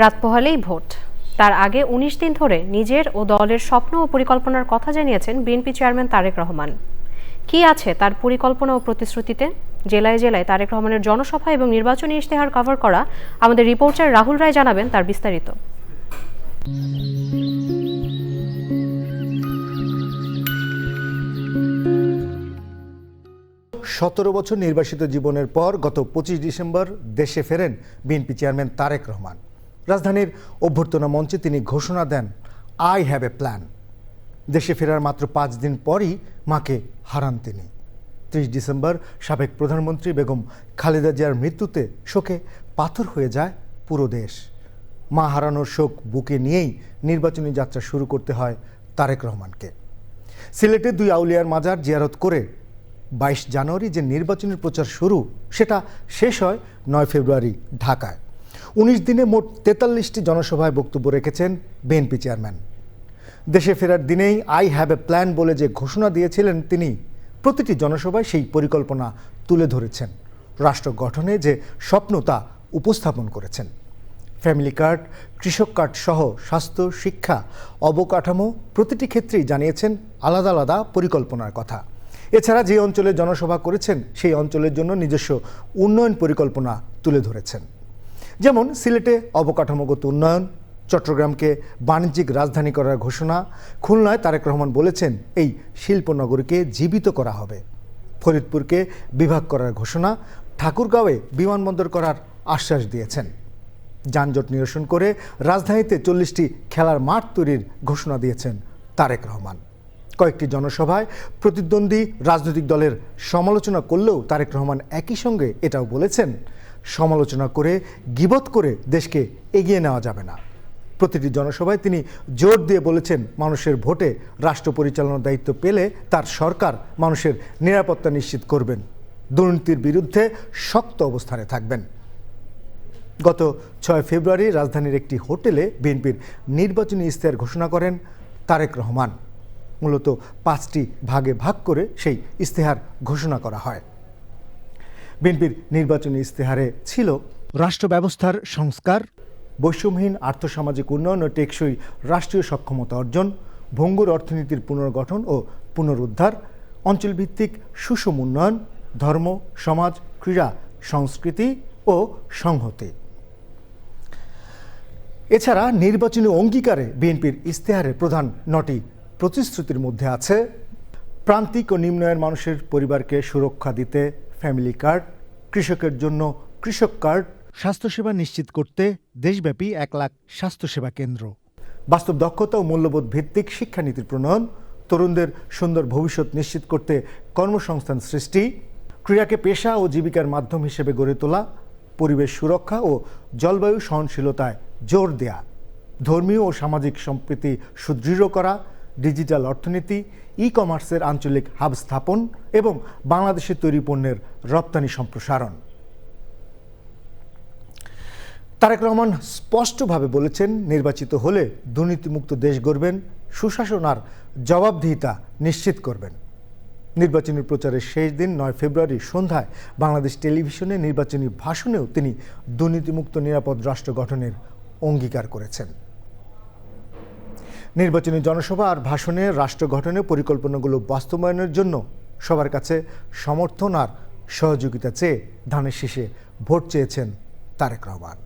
রাত পোহালেই ভোট। তার আগে ১৯ দিন ধরে নিজের ও দলের স্বপ্ন ও পরিকল্পনার কথা জানিয়েছেন বিএনপি চেয়ারম্যান তারেক রহমান। কি আছে তার পরিকল্পনা ও প্রতিশ্রুতিতে? জেলায় জেলায় তারেক রহমানের জনসভা এবং নির্বাচনী ইশতেহার কভার করা আমাদের রিপোর্টার রাহুল রায় জানাবেন তার বিস্তারিত। ১৭ বছর নির্বাসিত জীবনের পর গত ২৫ ডিসেম্বর দেশে ফেরেন বিএনপি চেয়ারম্যান তারেক রহমান। রাজধানীর অভ্যর্থনা মঞ্চে তিনি ঘোষণা দেন, আই হ্যাভ এ প্ল্যান। দেশে ফেরার মাত্র ৫ দিন পরই মাকে হারান তিনি। ৩০ ডিসেম্বর সাবেক প্রধানমন্ত্রী বেগম খালেদা জিয়ার মৃত্যুতে শোকে পাথর হয়ে যায় পুরো দেশ। মা হারানোর শোক বুকে নিয়েই নির্বাচনী যাত্রা শুরু করতে হয় তারেক রহমানকে। সিলেটে ২ আউলিয়ার মাজার জিয়ারত করে ২২ জানুয়ারি যে নির্বাচনের প্রচার শুরু, সেটা শেষ হয় ৯ ফেব্রুয়ারি ঢাকায়। ১৯ দিনে মোট ৪৩টি জনসভায় বক্তব্য রেখেছেন বিএনপি চেয়ারম্যান। দেশে ফেরার দিনেই আই হ্যাভ এ প্ল্যান বলে যে ঘোষণা দিয়েছিলেন তিনি, প্রতিটি জনসভায় সেই পরিকল্পনা তুলে ধরেছেন। রাষ্ট্র গঠনে যে স্বপ্ন তা উপস্থাপন করেছেন। ফ্যামিলি কার্ড, কৃষক কার্ড সহ স্বাস্থ্য, শিক্ষা, অবকাঠামো প্রতিটি ক্ষেত্রেই জানিয়েছেন আলাদা আলাদা পরিকল্পনার কথা। এছাড়া যে অঞ্চলে জনসভা করেছেন সেই অঞ্চলের জন্য নিজস্ব উন্নয়ন পরিকল্পনা তুলে ধরেছেন। যেমন সিলেটে অবকাঠামোগত উন্নয়ন, চট্টগ্রামকে বাণিজ্যিক রাজধানী করার ঘোষণা, খুলনায় তারেক রহমান বলেছেন এই শিল্পনগরীকে জীবিত করা হবে, ফরিদপুরকে বিভাগ করার ঘোষণা, ঠাকুরগাঁওয়ে বিমানবন্দর করার আশ্বাস দিয়েছেন। যানজট নিরসন করে রাজধানীতে ৪০টি খেলার মাঠ তৈরির ঘোষণা দিয়েছেন তারেক রহমান। কয়েকটি জনসভায় প্রতিদ্বন্দ্বী রাজনৈতিক দলের সমালোচনা করলেও তারেক রহমান একই সঙ্গে এটাও বলেছেন, সমালোচনা করে, গীবত করে দেশকে এগিয়ে নেওয়া যাবে না। প্রতিটি জনসভায় তিনি জোর দিয়ে বলেছেন, মানুষের ভোটে রাষ্ট্র পরিচালনার দায়িত্ব পেলে তার সরকার মানুষের নিরাপত্তা নিশ্চিত করবেন, দুর্নীতির বিরুদ্ধে শক্ত অবস্থানে থাকবেন। গত ৬ ফেব্রুয়ারি রাজধানীর একটি হোটেলে বিএনপির নির্বাচনী ইশতেহার ঘোষণা করেন তারেক রহমান। মূলত ৫টি ভাগে ভাগ করে সেই ইশতেহার ঘোষণা করা হয়। বিএনপির নির্বাচনী ইশতেহারে ছিল রাষ্ট্র ব্যবস্থার সংস্কার, বৈষম্যহীন আর্থসামাজিক উন্নয়ন ও টেকসই রাষ্ট্রীয় সক্ষমতা অর্জন, ভঙ্গুর অর্থনীতির পুনর্গঠন ও পুনরুদ্ধার, অঞ্চলভিত্তিক সুষম উন্নয়ন, ধর্ম, সমাজ, ক্রীড়া, সংস্কৃতি ও সংহতি। এছাড়া নির্বাচনী অঙ্গীকারে বিএনপির ইশতেহারের প্রধান 9টি প্রতিশ্রুতির মধ্যে আছে প্রান্তিক ও নিম্ন আয়ের মানুষের পরিবারকে সুরক্ষা দিতে ফ্যামিলি কার্ড, কৃষকের জন্য কৃষক কার্ড, স্বাস্থ্যসেবা নিশ্চিত করতে দেশব্যাপী ১ লাখ স্বাস্থ্যসেবা কেন্দ্র, বাস্তব দক্ষতা ও মূল্যবোধ ভিত্তিক শিক্ষানীতির প্রণয়ন, তরুণদের সুন্দর ভবিষ্যৎ নিশ্চিত করতে কর্মসংস্থান সৃষ্টি, ক্রীড়াকে পেশা ও জীবিকার মাধ্যম হিসেবে গড়ে তোলা, পরিবেশ সুরক্ষা ও জলবায়ু সহনশীলতায় জোর দেয়া, ধর্মীয় ও সামাজিক সম্প্রীতি সুদৃঢ় করা, ডিজিটাল অর্থনীতি, ই কমার্সের আঞ্চলিক হাব স্থাপন এবং বাংলাদেশের তৈরি পণ্যের রপ্তানি সম্প্রসারণ। তারেক রহমান স্পষ্টভাবে বলেছেন, নির্বাচিত হলে দুর্নীতিমুক্ত দেশ গড়বেন, সুশাসন আর জবাবদিহিতা নিশ্চিত করবেন। নির্বাচনী প্রচারের শেষ দিন ৯ ফেব্রুয়ারি সন্ধ্যায় বাংলাদেশ টেলিভিশনে নির্বাচনী ভাষণেও তিনি দুর্নীতিমুক্ত নিরাপদ রাষ্ট্র গঠনের অঙ্গীকার করেছেন। নির্বাচনী জনসভা আর ভাষণে রাষ্ট্র গঠনের পরিকল্পনাগুলো বাস্তবায়নের জন্য সবার কাছে সমর্থন আর সহযোগিতা চেয়ে ধানের শীষে ভোট চেয়েছেন তারেক রহমান।